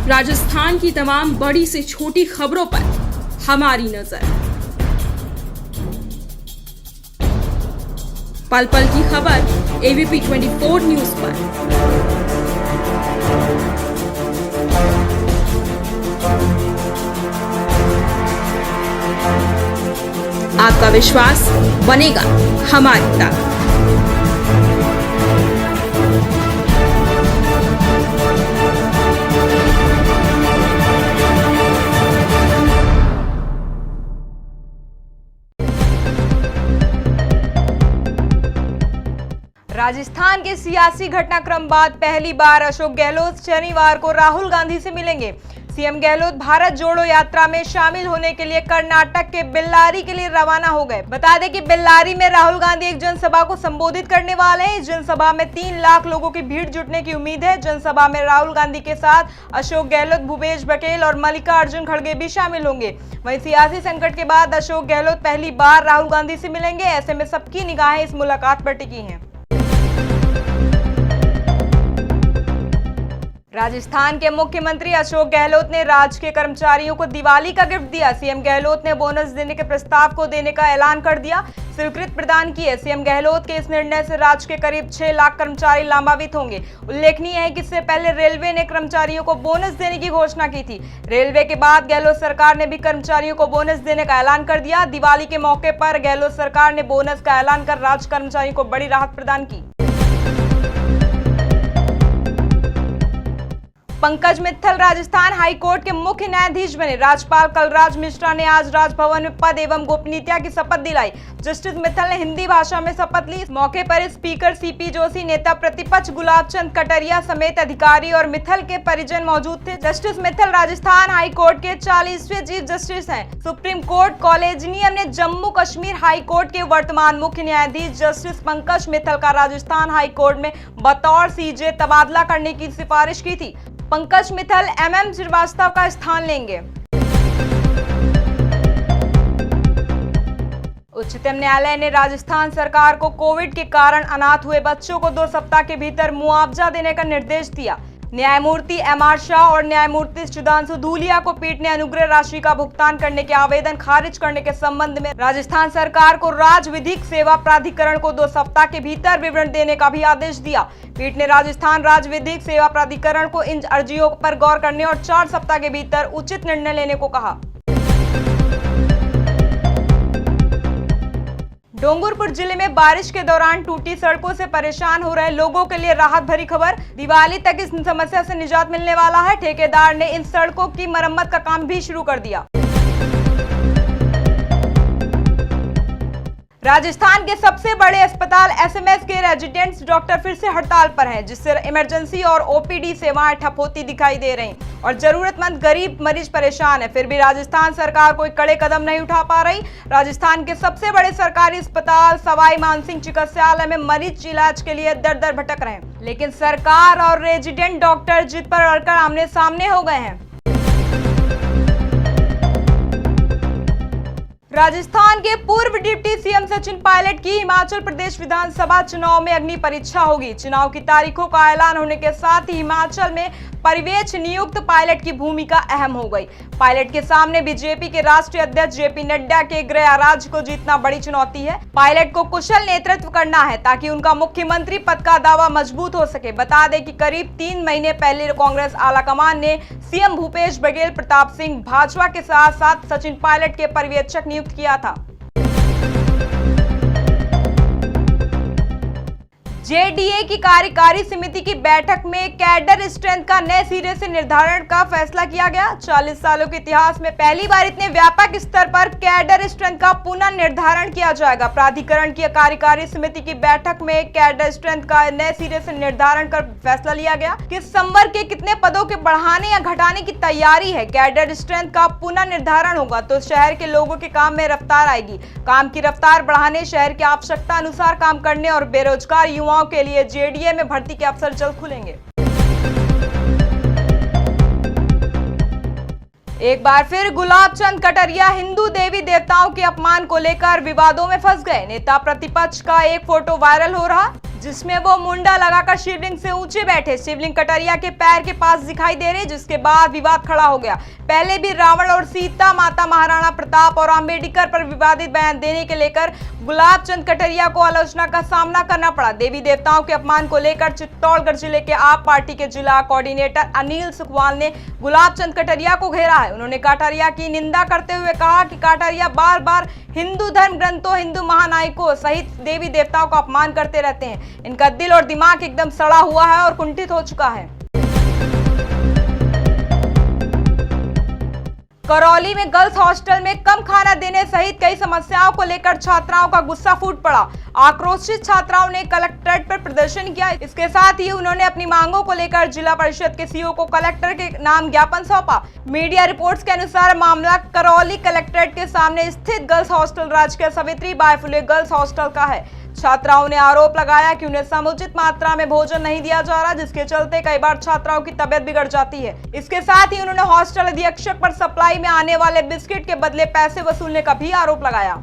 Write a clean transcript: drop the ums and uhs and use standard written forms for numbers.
राजस्थान की तमाम बड़ी से छोटी खबरों पर हमारी नजर। पल पल की खबर एबीपी 24 न्यूज पर। आपका विश्वास बनेगा हमारी ताकत। राजस्थान के सियासी घटनाक्रम बाद पहली बार अशोक गहलोत शनिवार को राहुल गांधी से मिलेंगे। सीएम गहलोत भारत जोड़ो यात्रा में शामिल होने के लिए कर्नाटक के बेल्लारी के लिए रवाना हो गए। बता दें कि बेल्लारी में राहुल गांधी एक जनसभा को संबोधित करने वाले हैं। इस जनसभा में 3 लाख लोगों की भीड़ जुटने की उम्मीद है। जनसभा में राहुल गांधी के साथ अशोक गहलोत, भूपेश बघेल और मल्लिकार्जुन खड़गे भी शामिल होंगे। वहीं सियासी संकट के बाद अशोक गहलोत पहली बार राहुल गांधी से मिलेंगे। ऐसे में सबकी निगाहें इस मुलाकात पर टिकी हैं। राजस्थान के मुख्यमंत्री अशोक गहलोत ने राज्य के कर्मचारियों को दिवाली का गिफ्ट दिया। सीएम गहलोत ने बोनस देने के प्रस्ताव को देने का ऐलान कर दिया, स्वीकृति प्रदान की है। सीएम गहलोत के इस निर्णय से राज्य के करीब 6 लाख कर्मचारी लाभान्वित होंगे। उल्लेखनीय है कि इससे पहले रेलवे ने कर्मचारियों को बोनस देने की घोषणा की थी। रेलवे के बाद गहलोत सरकार ने भी कर्मचारियों को बोनस देने का ऐलान कर दिया। दिवाली के मौके पर गहलोत सरकार ने बोनस का ऐलान कर राज्य कर्मचारियों को बड़ी राहत प्रदान की। पंकज मित्तल राजस्थान हाई कोर्ट के मुख्य न्यायाधीश बने। राज्यपाल कलराज मिश्रा ने आज राजभवन में पद एवं गोपनीयता की शपथ दिलाई। जस्टिस मित्तल ने हिंदी भाषा में शपथ ली। इस मौके पर स्पीकर सीपी जोशी, नेता प्रतिपक्ष गुलाब चंद कटारिया समेत अधिकारी और मित्तल के परिजन मौजूद थे। Justice Mittal Rajasthan high court के 40वें चीफ जस्टिस हैं। सुप्रीम कोर्ट कॉलेजियम ने जम्मू कश्मीर हाई कोर्ट के वर्तमान मुख्य न्यायाधीश जस्टिस पंकज मित्तल का राजस्थान हाई कोर्ट में बतौर सीजे तबादला करने की सिफारिश की थी। पंकज मित्तल एमएम श्रीवास्तव का स्थान लेंगे। उच्चतम न्यायालय ने राजस्थान सरकार को कोविड के कारण अनाथ हुए बच्चों को 2 सप्ताह के भीतर मुआवजा देने का निर्देश दिया। न्यायमूर्ति एमआर शाह और न्यायमूर्ति सुधांशु धूलिया को पीठ ने अनुग्रह राशि का भुगतान करने के आवेदन खारिज करने के संबंध में राजस्थान सरकार को राज्य विधिक सेवा प्राधिकरण को 2 सप्ताह के भीतर विवरण देने का भी आदेश दिया। पीठ ने राजस्थान राज्य विधिक सेवा प्राधिकरण को इन अर्जियों पर गौर करने और 4 सप्ताह के भीतर उचित निर्णय लेने को कहा। डूंगरपुर जिले में बारिश के दौरान टूटी सड़कों से परेशान हो रहे लोगों के लिए राहत भरी खबर। दिवाली तक इस समस्या से निजात मिलने वाला है। ठेकेदार ने इन सड़कों की मरम्मत का काम भी शुरू कर दिया। राजस्थान के सबसे बड़े अस्पताल एसएमएस के रेजिडेंट्स डॉक्टर फिर से हड़ताल पर हैं, जिससे इमरजेंसी और ओपीडी सेवाएं ठप होती दिखाई दे रही और जरूरतमंद गरीब मरीज परेशान है। फिर भी राजस्थान सरकार कोई कड़े कदम नहीं उठा पा रही। राजस्थान के सबसे बड़े सरकारी अस्पताल सवाई मानसिंह चिकित्सालय में मरीज इलाज के लिए दर दर भटक रहे हैं, लेकिन सरकार और रेजिडेंट डॉक्टर जिद पर अड़कर आमने सामने हो गए हैं। राजस्थान के पूर्व डिप्टी सीएम सचिन पायलट की हिमाचल प्रदेश विधानसभा चुनाव में अग्नि परीक्षा होगी। चुनाव की तारीखों का ऐलान होने के साथ ही हिमाचल में परिवेश नियुक्त पायलट की भूमिका अहम हो गई। पायलट के सामने बीजेपी के राष्ट्रीय अध्यक्ष जेपी नड्डा के गृह राज्य को जीतना बड़ी चुनौती है। पायलट को कुशल नेतृत्व करना है ताकि उनका मुख्यमंत्री पद का दावा मजबूत हो सके। बता दें कि करीब 3 महीने पहले कांग्रेस आलाकमान ने सीएम भूपेश बघेल, प्रताप सिंह भाजपा के साथ साथ सचिन पायलट के पर्यवेक्षक नियुक्त किया था। जेडीए की कार्यकारी समिति की बैठक में कैडर स्ट्रेंथ का नए सिरे से निर्धारण का फैसला किया गया। 40 सालों के इतिहास में पहली बार इतने व्यापक स्तर पर कैडर स्ट्रेंथ का पुनः निर्धारण किया जाएगा। प्राधिकरण की कार्यकारी समिति की बैठक में कैडर स्ट्रेंथ का नए सिरे से निर्धारण कर फैसला लिया गया कि संवर्ग के कितने पदों के बढ़ाने या घटाने की तैयारी है। कैडर स्ट्रेंथ का पुनः निर्धारण होगा तो शहर के लोगों के काम में रफ्तार आएगी। काम की रफ्तार बढ़ाने, शहर की आवश्यकता अनुसार काम करने और बेरोजगार युवाओं के लिए जेडीए में भर्ती के अवसर जल्द खुलेंगे। एक बार फिर गुलाब चंद कटारिया हिंदू देवी देवताओं के अपमान को लेकर विवादों में फंस गए। नेता प्रतिपक्ष का एक फोटो वायरल हो रहा, जिसमें वो मुंडा लगाकर शिवलिंग से ऊंचे बैठे। शिवलिंग कटरिया के पैर के पास दिखाई दे रही, जिसके बाद विवाद खड़ा हो गया। पहले भी रावण और सीता माता, महाराणा प्रताप और अंबेडकर पर विवादित बयान देने के लेकर गुलाब चंद कटरिया को आलोचना का सामना करना पड़ा। देवी देवताओं के अपमान को लेकर चित्तौड़गढ़ जिले के आप पार्टी के जिला कोऑर्डिनेटर अनिल सुखवाल ने गुलाब चंद कटरिया को घेरा है। उन्होंने कटरिया की निंदा करते हुए कहा कि कटरिया बार बार हिंदू धर्म ग्रंथों, हिंदू महानायकों सहित देवी देवताओं का अपमान करते रहते हैं। इनका दिल और दिमाग एकदम सड़ा हुआ है और कुंठित हो चुका है। करौली में गर्ल्स हॉस्टल में कम खाना देने सहित कई समस्याओं को लेकर छात्राओं का गुस्सा फूट पड़ा। आक्रोशित छात्राओं ने कलेक्ट्रेट पर प्रदर्शन किया। इसके साथ ही उन्होंने अपनी मांगों को लेकर जिला परिषद के सीईओ को कलेक्टर के नाम ज्ञापन सौंपा। मीडिया रिपोर्ट्स के अनुसार मामला करौली कलेक्ट्रेट के सामने स्थित गर्ल्स हॉस्टल राजकीय Savitri by Phule girls hostel का है। छात्राओं ने आरोप लगाया कि उन्हें समुचित मात्रा में भोजन नहीं दिया जा रहा, जिसके चलते कई बार छात्राओं की तबीयत बिगड़ जाती है। इसके साथ ही उन्होंने हॉस्टल अधीक्षक पर सप्लाई में आने वाले बिस्किट के बदले पैसे वसूलने का भी आरोप लगाया।